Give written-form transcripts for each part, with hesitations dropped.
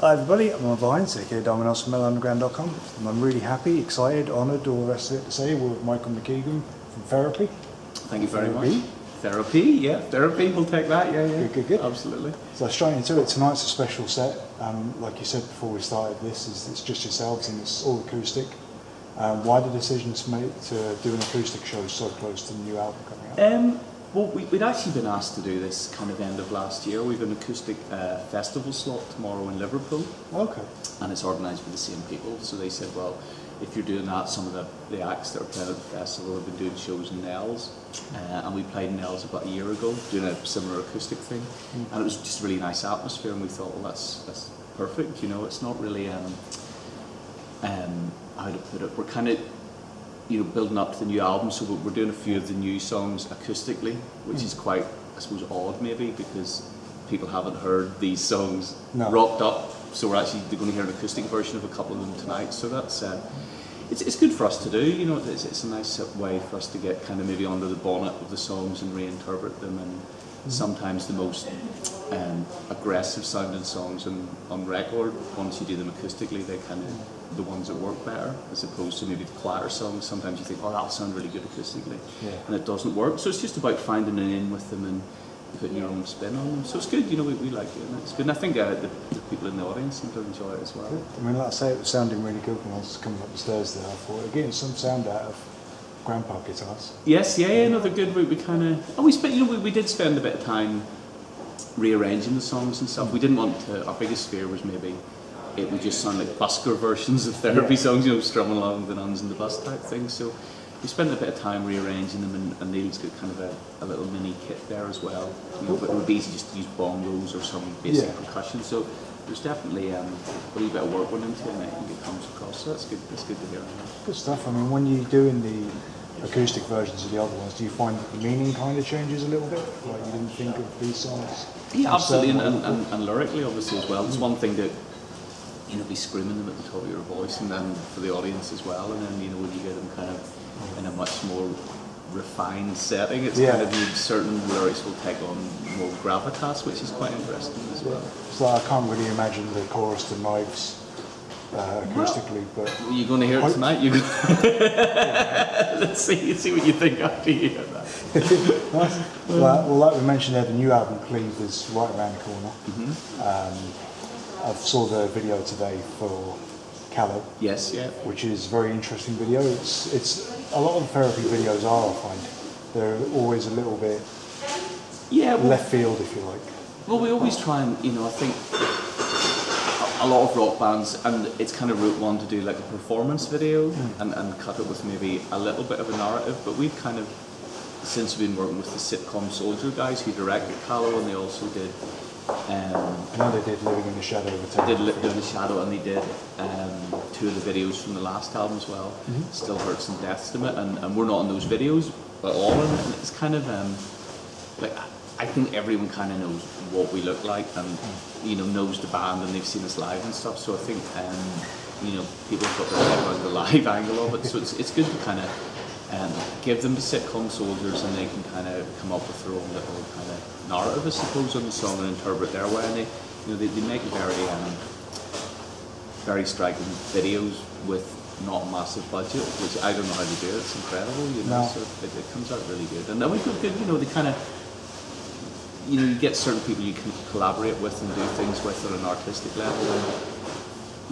Hi everybody, I'm on Vines, aka Domino's from MelOnTheGround.com, and I'm really happy, excited, honoured, all the rest of it to say, we're with Michael McKeegan from Therapy. Thank you very much. Therapy, yeah, Therapy, we'll take that, yeah. Good. Absolutely. So straight into it, tonight's a special set. Like you said before we started this, it's just yourselves and it's all acoustic. Why the decision to make to do an acoustic show so close to the new album coming out? Well, we'd actually been asked to do this kind of end of last year. We've an acoustic festival slot tomorrow in Liverpool. Okay. And it's organised by the same people. So they said, well, if you're doing that, some of the acts that are playing at the festival have been doing shows in Nells. And we played in Nells about a year ago, doing a similar acoustic thing. And it was just a really nice atmosphere, and we thought, well, that's perfect. You know, it's not really, how to put it, we're kind of, building up to the new album, so we're doing a few of the new songs acoustically, which is quite, I suppose, odd maybe, because people haven't heard these songs rocked up, so we're actually going to hear an acoustic version of a couple of them tonight, so that's, it's good for us to do, it's a nice way for us to get kind of maybe under the bonnet of the songs and reinterpret them, and sometimes the most aggressive sounding songs on record, once you do them acoustically, they kind of the ones that work better, as opposed to maybe the quieter songs. Sometimes you think, oh, that'll sound really good acoustically, and it doesn't work. So it's just about finding an in with them and putting your own spin on them. So it's good, we like it, and it's good. And I think the people in the audience seem to enjoy it as well. Good. I mean, like I say, it was sounding really good when I was coming up the stairs there. I thought, getting some sound out of grandpa guitars. Yes, no, they're good. We kind of, we spent, we did spend a bit of time rearranging the songs and stuff. We didn't want to. Our biggest fear was maybe it would just sound like busker versions of Therapy songs, strumming along the nuns and the bus type thing. So we spent a bit of time rearranging them, and Neil's got kind of a little mini kit there as well. But it would be easy just to use bongos or some basic percussion. So there's definitely a little bit of work went into it, and I think it comes across. So that's good. That's good to hear. Good stuff. I mean, when you're doing the acoustic versions of the other ones, do you find that the meaning kind of changes a little bit? Like you didn't think of these songs? Yeah, absolutely, and lyrically obviously as well. There's one thing that be screaming them at the top of your voice, and then for the audience as well, and then when you get them kind of in a much more refined setting, it's kind of certain lyrics will take on more gravitas, which is quite interesting as well. So I can't really imagine the chorus to Knives acoustically, but you're going to hear it tonight. Let's see what you think after you hear that. Nice. Well, like we mentioned there, the new album Cleave is right around the corner. I saw the video today for Callow. Yes, yeah. Which is a very interesting video. It's a lot of the Therapy videos are, I find. They're always a little bit left field, if you like. Well, we always try and, I think a lot of rock bands, and it's kind of route one to do like a performance video and cut it with maybe a little bit of a narrative, but we've kind of, since we've been working with the sitcom Soldier guys who directed Callow, and they also did I know they did Living in the Shadow of a Town. They did Living in the Shadow, and they did two of the videos from the last album as well. Still Hurts and Deaths to it, and we're not in those videos at all, and it's kind of like I think everyone kind of knows what we look like, and knows the band, and they've seen us live and stuff. So I think people have got their head around the live angle of it. So it's good to kind of give them the sitcom Soldiers, and they can kind of come up with their own little kind of narrative, I suppose, on the song and interpret their way. And they make very striking videos with not a massive budget, which I don't know how to do it. It's incredible, So it comes out really good. And then we've got good, they kind of, you get certain people you can collaborate with and do things with at an artistic level. And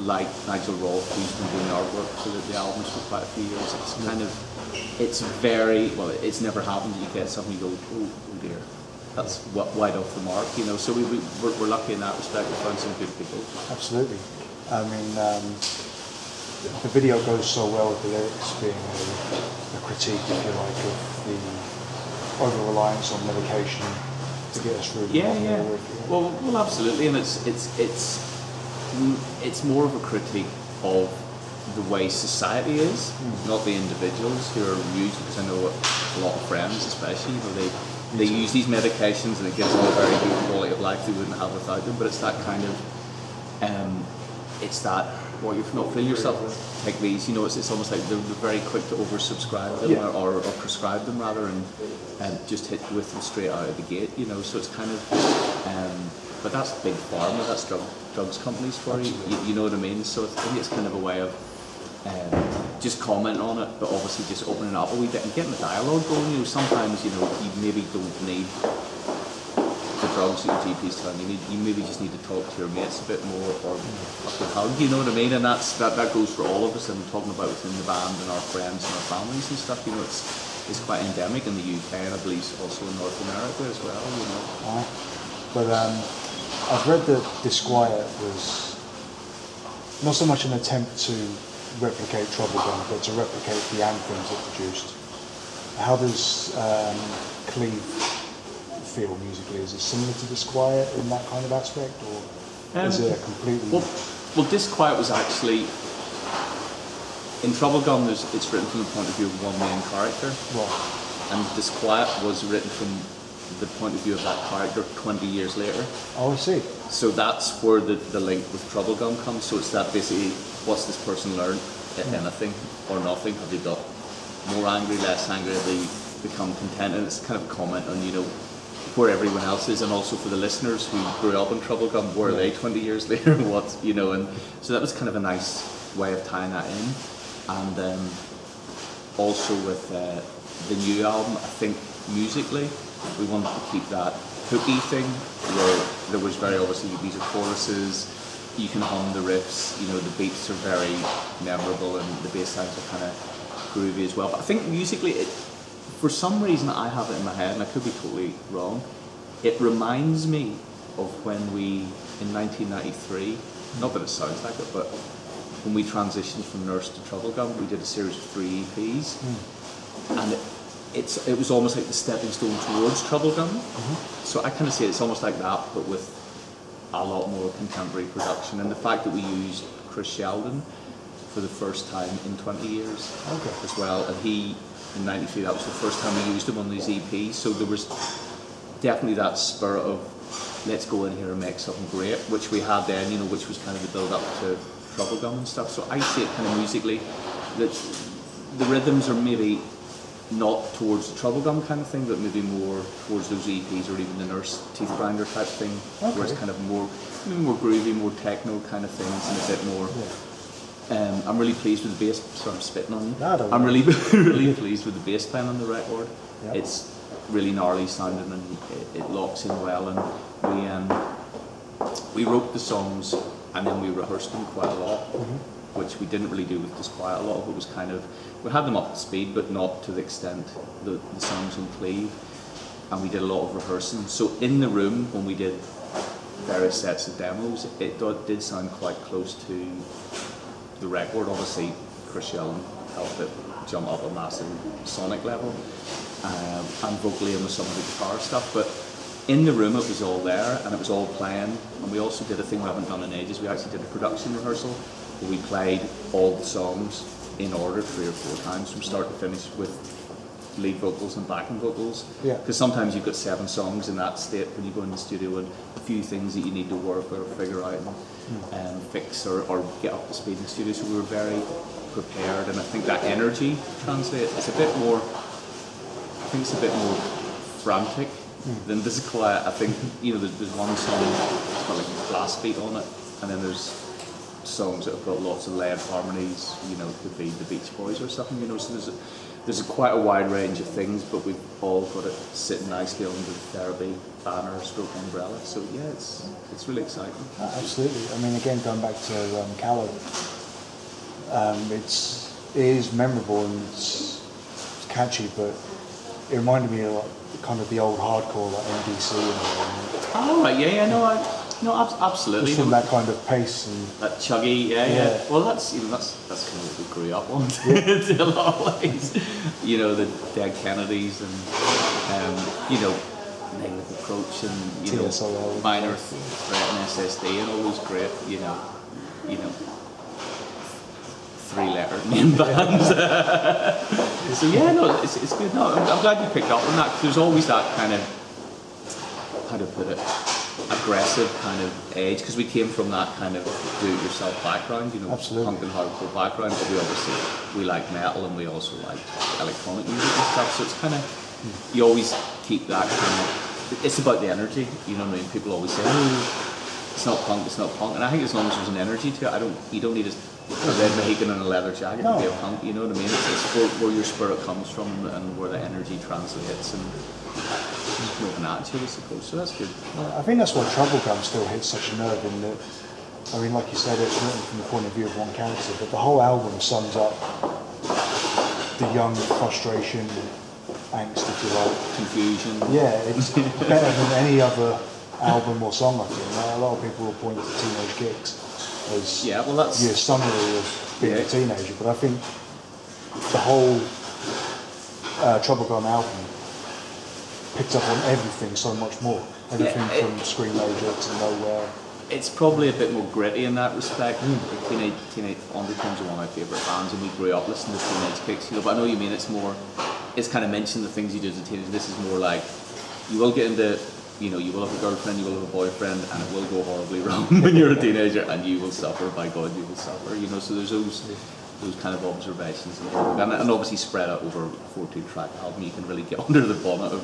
like Nigel Rolfe, who's been doing artwork for the albums for quite a few years. It's kind of, it's it's never happened that you get something you go, oh dear, that's wide off the mark, So we're lucky in that respect. We found some good people. Absolutely. I mean, the video goes so well with the lyrics being a critique, if you like, of the over-reliance on medication to get us through. Well, absolutely, and it's more of a critique of the way society is, not the individuals who are used, because I know a lot of friends especially, they use these medications and it gives them a very good quality of life they wouldn't have without them, but it's that kind of, you're not feeling yourself, take these, it's almost like they're very quick to oversubscribe them or prescribe them rather, and just hit with them straight out of the gate, so it's kind of, but that's big pharma, that's drug drugs companies for you know what I mean? So I think it's kind of a way of just commenting on it, but obviously just opening it up a wee bit and getting the dialogue going. You know, sometimes you maybe don't need the drugs that your GP's telling you. You maybe just need to talk to your mates a bit more, or fucking hug. You know what I mean? And that goes for all of us. And talking about within the band and our friends and our families and stuff. You know, it's quite endemic in the UK, and I believe also in North America as well. You know. But I've read that Disquiet was not so much an attempt to replicate Trouble Gun, but to replicate the anthems it produced. How does Cleve feel musically? Is it similar to Disquiet in that kind of aspect, or is it a completely... Well, Disquiet was actually... In Trouble Gun, it's written from the point of view of one main character. Right. And Disquiet was written from the point of view of that character 20 years later. Oh, I see. So that's where the link with Trouble Gun comes. So it's that basically, what's this person learned, if anything, or nothing? Have they got more angry, less angry? Have they become content? And it's kind of a comment on, you know, where everyone else is, and also for the listeners who grew up in Trouble Gun, where are they 20 years later? What, you know, and so that was kind of a nice way of tying that in. And also with the new album, I think musically, we wanted to keep that hooky thing where there was very obviously these are choruses, you can hum the riffs, you know, the beats are very memorable and the bass lines are kind of groovy as well. But I think musically, for some reason I have it in my head, and I could be totally wrong, it reminds me of when we, in 1993, not that it sounds like it, but when we transitioned from Nurse to Trouble Gun, we did a series of 3 EPs, and it was almost like the stepping stone towards Trouble Gun. So I kind of say it's almost like that, but with a lot more contemporary production. And the fact that we used Chris Sheldon for the first time in 20 years as well. And he, in 93, that was the first time we used him on these EPs. So there was definitely that spirit of, let's go in here and make something great, which we had then, you know, which was kind of the build up to Trouble Gun and stuff. So I see it kind of musically, that the rhythms are maybe not towards the Trouble Gun kind of thing, but maybe more towards those EPs or even the Nurse Teeth Grinder type thing, where it's kind of more groovy, more techno kind of things, and a bit more. I'm really pleased with the bass. So I'm spitting on you. I'm really pleased with the bass playing on the record. It's really gnarly sounding and it locks in well. And we wrote the songs and then we rehearsed them quite a lot, which we didn't really do with Disquiet. A lot of it was kind of, we had them up to speed, but not to the extent the songs on Cleve. And we did a lot of rehearsing. So in the room, when we did various sets of demos, it did sound quite close to the record. Obviously, Chris Sheldon helped it jump up a massive sonic level, and vocally and with some of the guitar stuff. But in the room, it was all there, and it was all playing. And we also did a thing we haven't done in ages. We actually did a production rehearsal where we played all the songs in order 3 or 4 times from start to finish with lead vocals and backing vocals. Because sometimes you've got 7 songs in that state when you go in the studio, and a few things that you need to work or figure out and fix or get up to speed in the studio. So we were very prepared, and I think that energy translates. It's a bit more, I think it's a bit more frantic than Disquiet. I think, you know, there's one song that's got like a blast beat on it, and then there's songs that have got lots of layered harmonies, you know, could be the Beach Boys or something, you know, so there's quite a wide range of things, but we've all got it sitting nicely under the Therapy banner stroke umbrella. So yeah, it's really exciting. Absolutely. I mean, again, going back to Callow, it is memorable and it's catchy, but it reminded me of like, kind of the old hardcore like NDC and oh right, no, absolutely. Just from that kind of pace and that chuggy, yeah. Well, that's kind of what we grew up on in a lot of ways. You know, the Dead Kennedys and you know, Negative Approach and you know, Minor Threat and SSD and all those great, you know, 3-letter name bands. So yeah, no, it's good. No, I'm glad you picked up on that. 'Cause there's always that kind of, how to put it, aggressive kind of edge, because we came from that kind of do-it-yourself background, you know, punk and hardcore background, but we like metal and we also like electronic music and stuff, so it's kind of, you always keep that kind of, it's about the energy, you know what I mean? People always say, oh, it's not punk, it's not punk. And I think as long as there's an energy to it, you don't need a red Mohican and a leather jacket to be a punk, you know what I mean? It's where your spirit comes from and where the energy translates, and more of an attitude, I suppose, so that's good. I think that's why Troublegum still hits such a nerve in that, I mean, like you said, it's written from the point of view of one character, but the whole album sums up the young frustration, angst, if you like. Confusion. Yeah, it's better than any other album or song, I think. A lot of people will point to Teenage Gigs as your summary of being a teenager, but I think the whole Troublegum album picked up on everything so much more. Everything from Scream Major to Nowhere. It's probably a bit more gritty in that respect. Teenage Undertones are one of my favourite bands, and we grew up listening to Teenage Kicks, but I know what you mean. It's kind of mentioned the things you do as a teenager. This is more like, you will get into, you will have a girlfriend, you will have a boyfriend, and it will go horribly wrong when you're a teenager, and you will suffer, by God, you will suffer, so there's those kind of observations, and obviously spread out over a 14-track album, you can really get under the bonnet of,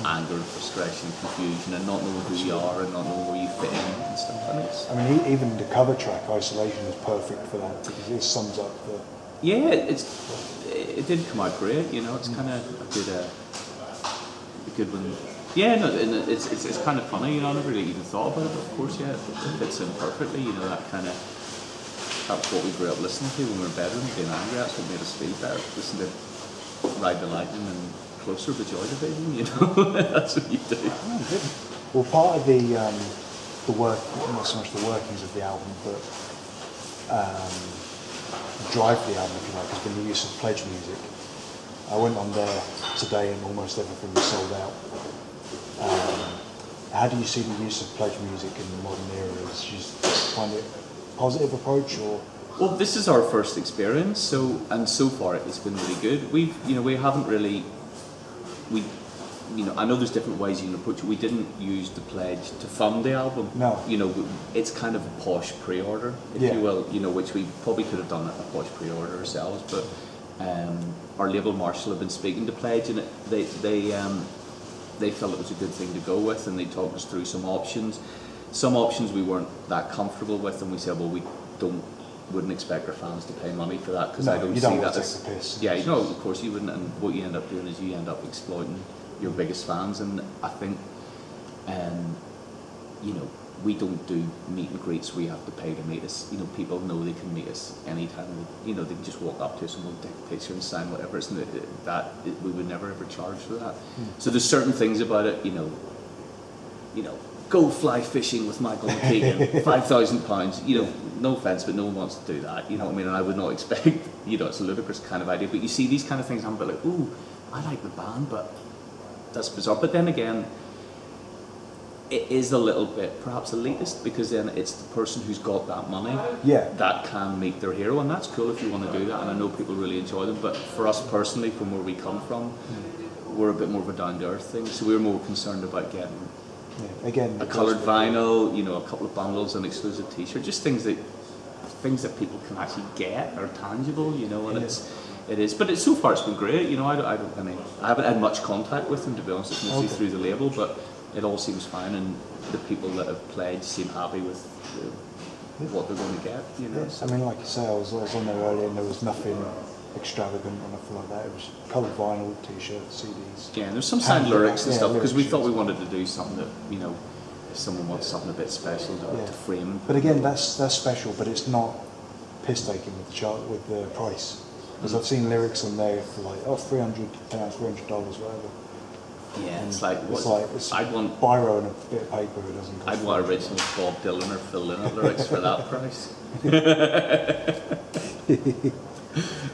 anger, frustration, confusion, and not knowing who you are, and not knowing where you fit in, and stuff. I mean, even the cover track, Isolation, is perfect for that, because it sums up the... Yeah, it did come out great, it's kind of a good one. Yeah, no, and it's kind of funny, I never really even thought about it, but of course, it fits in perfectly, that's what we grew up listening to when we were in bedroom, being angry, that's what made us feel better, listen to Ride the Lightning and Closer to Joy Division, that's what you do. Oh, good. Well, part of the work, not so much the workings of the album, but drive for the album, if you like, has been the use of pledge music. I went on there today and almost everything was sold out. How do you see the use of pledge music in the modern era? Do you find it a positive approach, or? Well, this is our first experience, so far it's been really good. We haven't really, I know there's different ways you can approach it. We didn't use the pledge to fund the album. No. It's kind of a posh pre-order, if you will, which we probably could have done a posh pre-order ourselves, but our label Marshall have been speaking to Pledge, and they felt it was a good thing to go with, and they talked us through some options. Some options we weren't that comfortable with, and we said, well, we wouldn't expect our fans to pay money for that, because I don't see that as... The piss. Yeah, of course you wouldn't, and what you end up doing is you end up exploiting your biggest fans, and I think, we don't do meet and greets, we have to pay to meet us. People know they can meet us anytime. They can just walk up to us and we'll take a picture and sign whatever. We would never ever charge for that. So there's certain things about it, go fly fishing with Michael McKeegan, £5,000. No offence, but no one wants to do that. You know what I mean? And I would not expect. It's a ludicrous kind of idea. But you see these kind of things, I'm a bit like, ooh, I like the band, but that's bizarre. But then again, it is a little bit perhaps elitist, because then it's the person who's got that money that can meet their hero, and that's cool if you want to do that, and I know people really enjoy them, but for us personally, from where we come from, we're a bit more of a down-to-earth thing, so we're more concerned about getting a coloured vinyl, a couple of bundles, an exclusive t-shirt, just things that people can actually get are tangible, and it is, but so far it's been great. I haven't had much contact with them, to be honest. It's mostly through the label, but it all seems fine, and the people that have pledged seem happy with what they're going to get. Yes. I mean, like you say, I was on there earlier, and there was nothing extravagant or nothing like that. It was coloured vinyl, t-shirts, CDs. Yeah, and there's some signed lyrics and stuff, because we thought we wanted to do something that if someone wants something a bit special to frame. But again, that's special, but it's not piss taking with the price. Because I've seen lyrics on there for like £300, whatever. Yeah, it's like I'd want biro and a bit of paper. It doesn't cost. I'd want original Bob Dylan or Phil Lynott lyrics for that price.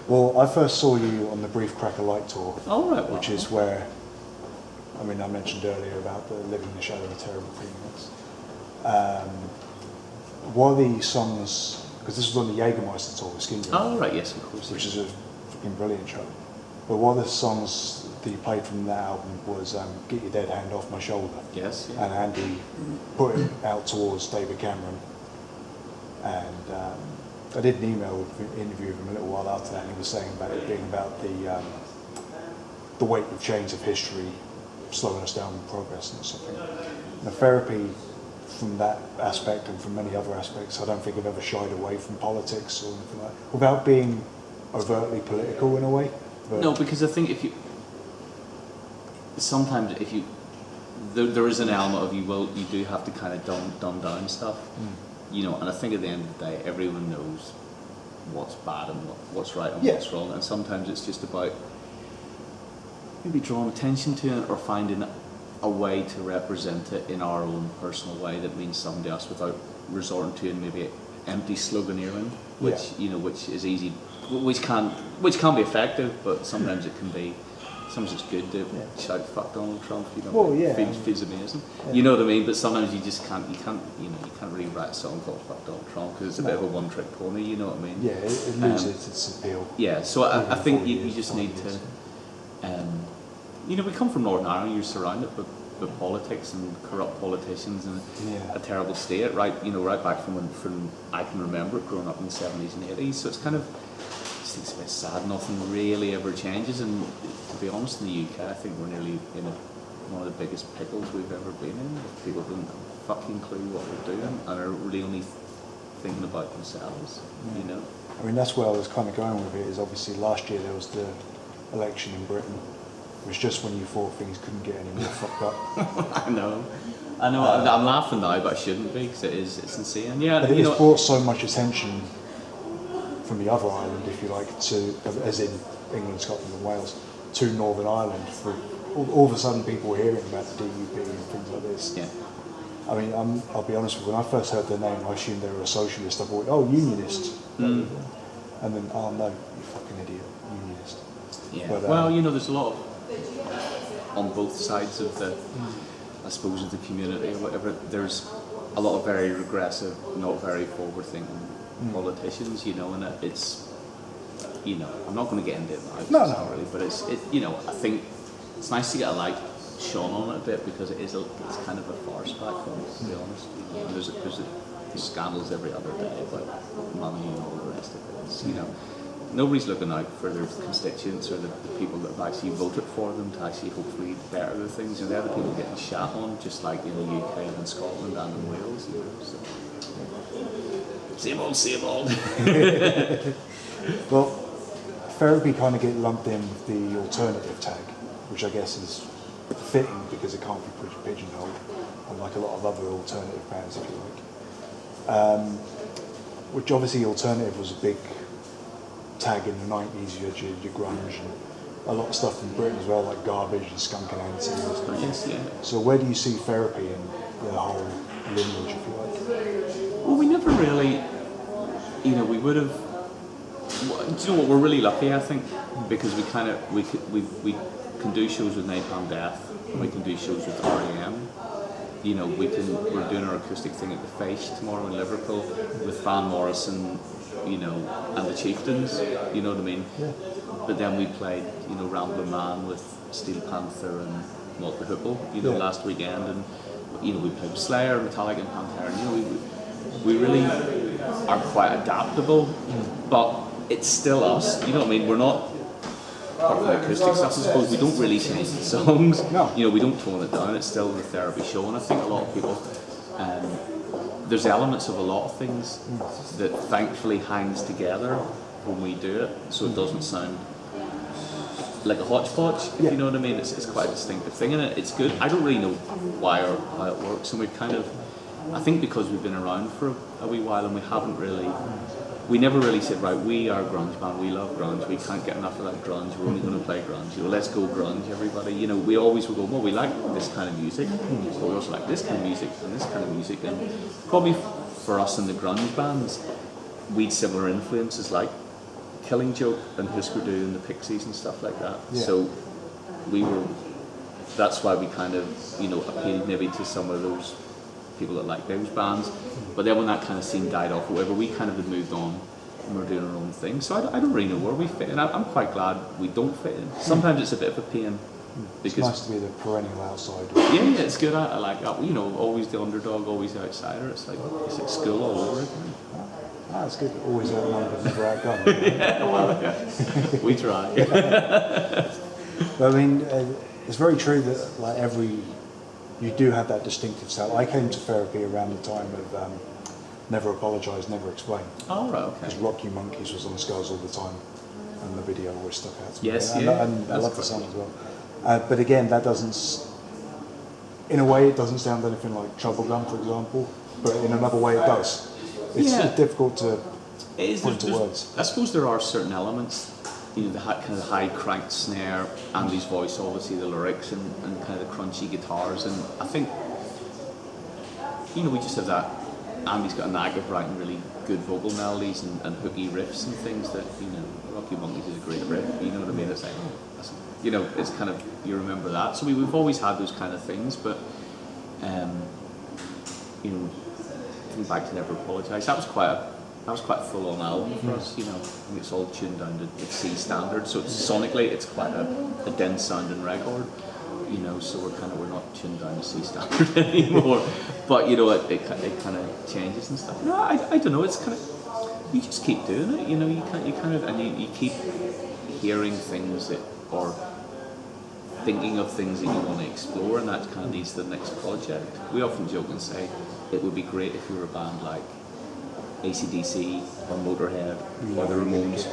Well, I first saw you on the Brief Cracker Light tour, which is where, I mentioned earlier about the Living in the Shadow of a Terrible Thing. What are the songs? Because this was on the Jägermeister tour with Skin. Yes, of course. Which is a fucking brilliant show. But one of the songs that you played from that album was Get Your Dead Hand Off My Shoulder. Yes. Yeah. And Andy put it out towards David Cameron. And I did an interview with him a little while after that, and he was saying about it being about the weight of change of history slowing us down in progress and something. The therapy from that aspect and from many other aspects. I don't think I've ever shied away from politics or anything like that, without being overtly political in a way. But no, because I think sometimes if you, there is an element of you do have to kind of dumb down stuff, you know, and I think at the end of the day, everyone knows what's bad and what's right and what's wrong, and sometimes it's just about maybe drawing attention to it or finding a way to represent it in our own personal way that means something to us without resorting to maybe empty sloganeering, which you know, which is easy, which can be effective, but sometimes it can be. Sometimes it's good to shout "fuck Donald Trump," you know. Well, yeah, feels amazing. Yeah. You know what I mean? But sometimes you just can't. You can't really write a song called "fuck Donald Trump" because it's a bit of a one-trick pony. You know what I mean? Yeah, it loses its appeal. Yeah, so I think you just need to. You know, we come from Northern Ireland. You're surrounded with politics and corrupt politicians and a terrible state, right? You know, right back from when I can remember it, growing up in the 70s and 80s. So it's kind of. I think it's a bit sad, nothing really ever changes, and to be honest, in the UK I think we're nearly in one of the biggest pickles we've ever been in. People don't have a fucking clue what we're doing and are really only thinking about themselves, you know. I mean, that's where I was kind of going with it, is obviously last year there was the election in Britain. It was just when you thought things couldn't get any more fucked up. I know, I'm laughing now, but I shouldn't be, because it's insane. Yeah, but it has brought so much attention from the other island, if you like, to, as in England, Scotland and Wales, to Northern Ireland. For all of a sudden people were hearing about the DUP and things like this. Yeah. I mean, I'll be honest with you, when I first heard their name, I assumed they were a socialist. I thought, oh, unionist. And then, oh no, you fucking idiot, unionist. Yeah. But, well, you know, there's a lot of, on both sides of the, I suppose, of the community or whatever, there's a lot of very regressive, not very forward-thinking politicians, you know, and it's, you know, I'm not going to get into it now. No, really, but it's you know, I think it's nice to get a light shone on it a bit because it's kind of a farce back home, to be honest. You know, there's scandals every other day about money and all the rest of it. It's, you know, nobody's looking out for their constituents or the people that have actually voted for them to actually hopefully better their things. You know, they're the people getting shat on, just like in the UK and Scotland and in Wales. You know, so. Same old. Well, therapy kind of get lumped in with the alternative tag, which I guess is fitting because it can't be pigeonholed, unlike a lot of other alternative bands, if you like. Which obviously alternative was a big tag in the 90s. You had your grunge and a lot of stuff in Britain as well, like Garbage and Skunk and Anansie and stuff like that. Yeah. So where do you see therapy in the whole lineage, if you like? Well, we never really, you know, we would have. Do you know what? We're really lucky, I think, because we can do shows with Napalm Death, and we can do shows with R.E.M. You know, we're doing our acoustic thing at the Face tomorrow in Liverpool with Van Morrison, you know, and the Chieftains. You know what I mean? Yeah. But then we played, you know, Ramblin' Man with Steel Panther and Malt the Hoople, you know, last weekend, and you know, we played with Slayer, Metallica, and Pantera. You know, we really are quite adaptable, but it's still us. You know what I mean? We're not, apart from the acoustic stuff, I suppose, we don't really change the songs. No. You know, we don't tone it down. It's still the therapy show, and I think a lot of people, there's elements of a lot of things that thankfully hangs together when we do it, so it doesn't sound like a hodgepodge, if you know what I mean. It's quite a distinctive thing, and it's good. I don't really know why or how it works, and we've kind of, I think because we've been around for a wee while and we never really said, right, we are a grunge band, we love grunge, we can't get enough of that grunge, we're only going to play grunge, you know, let's go grunge, everybody. You know, we always would go, well, we like this kind of music, but we also like this kind of music and this kind of music, and probably for us in the grunge bands, we'd similar influences like Killing Joke and Husker Du and the Pixies and stuff like that. Yeah. So that's why we kind of, you know, appealed maybe to some of those people that like those bands. But then when that kind of scene died off or whatever, we kind of had moved on and we're doing our own thing. So I don't really know where we fit in. I'm quite glad we don't fit in. Sometimes it's a bit of a pain. Because it's nice to be the perennial outsider. Yeah, it's good. I like that. You know, always the underdog, always the outsider. It's like school all over again. Ah, it's good. Always outnumbered, never outgunned. Yeah, well, yeah. We try. But I mean, it's very true that like every you do have that distinctive sound. I came to therapy around the time of Never Apologise, Never Explain. Oh, right, okay. Because Rock You Monkeys was on the Scales all the time, and the video always stuck out to me. Yes, and, yeah. and I love the song as well. But again, that doesn't, in a way, it doesn't sound anything like Troublegum, for example, but in another way it does. It's difficult to put into words. I suppose there are certain elements, you know, the kind of high cranked snare, Andy's voice, obviously the lyrics, and kind of the crunchy guitars, and I think, you know, we just have that. Andy's got a knack of writing really good vocal melodies and hooky riffs and things that, you know, Rocky Monkeys is a great riff, you know what I mean? It's like, you know, it's kind of, you remember that. So we've always had those kind of things, but, you know, think back to Never Apologise, that was quite a full-on album for us, you know. I think it's all tuned down to C standard, so sonically it's quite a dense sounding record. You know, so we're not tuned down to C standard anymore. But you know, it kind of changes and stuff. No, I don't know. It's kind of, you just keep doing it. You know, you keep hearing things that, or thinking of things that you want to explore, and that kind of leads to the next project. We often joke and say it would be great if you were a band like AC/DC or Motorhead or the Ramones,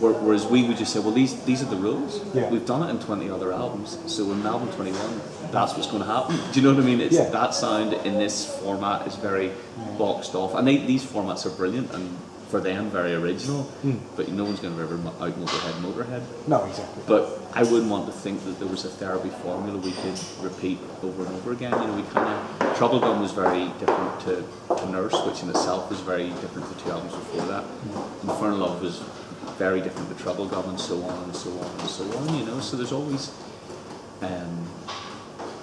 whereas we would just say, well, these are the rules. Yeah. We've done it in 20 other albums, so in album 21, that's what's going to happen. Do you know what I mean? It's that sound in this format is very boxed off, and these formats are brilliant and for them very original. But no one's going to ever out Motorhead. No, exactly. But I wouldn't want to think that there was a therapy formula we could repeat over and over again. You know, we kind of, Troublegum was very different to Nurse, which in itself was very different to the two albums before that. Infernal Love was very different to Troublegum, and so on and so on and so on, you know. So there's always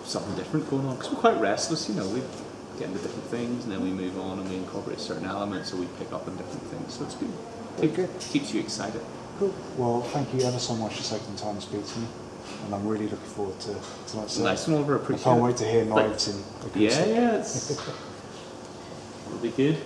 something different going on, because we're quite restless, you know. We get into different things, and then we move on and we incorporate certain elements, so we pick up on different things. So it's good. It keeps you excited. Cool. Well, thank you ever so much for taking the time to speak to me, and I'm really looking forward to tonight's set. Nice one, Oliver. Appreciate it. I can't wait to hear Knives in. Yeah, it'll be good.